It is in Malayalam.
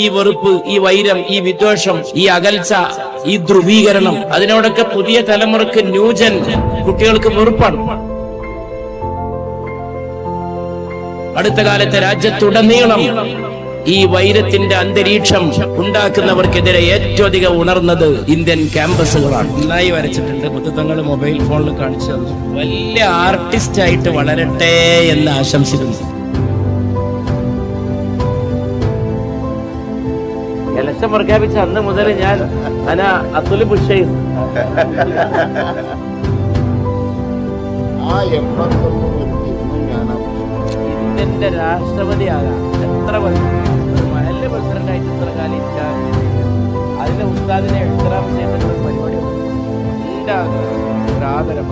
ഈ വെറുപ്പ്, ഈ വൈരം, ഈ വിദ്വേഷം, ഈ അകൽച്ച, ഈ ധ്രുവീകരണം, അതിനോടൊക്കെ പുതിയ തലമുറക്ക് ന്യൂജൻ കുട്ടികൾക്ക് വെറുപ്പാണ്. അടുത്ത കാലത്തെ രാജ്യത്തുടനീളം ഈ വൈരത്തിന്റെ അന്തരീക്ഷം ഉണ്ടാക്കുന്നവർക്കെതിരെ ഏറ്റവും അധികം ഉണർന്നത് ഇന്ത്യൻ ക്യാമ്പസുകളാണ്. നന്നായി വരച്ചിട്ടുണ്ട്. മുത്തങ്ങൾ മൊബൈൽ ഫോണിൽ കാണിച്ചു തന്നു. വലിയ ആർട്ടിസ്റ്റ് ആയിട്ട് വളരട്ടെ എന്ന് ആശംസിക്കുന്നു. ഇലക്ഷൻ പ്രഖ്യാപിച്ച അന്ന് മുതൽ ഞാൻ അതുല് പുഷയും ഇന്ത്യന്റെ രാഷ്ട്രപതിയാകാം. എത്ര മഹല്ല് പ്രസിഡന്റായിട്ട് ഇത്ര കാലം ഇരിക്കാൻ അതിന്റെ ഉസ്താദിനെ എത്രാം ചെയ്തിട്ടുള്ള പരിപാടി. എന്റെ ആദരം.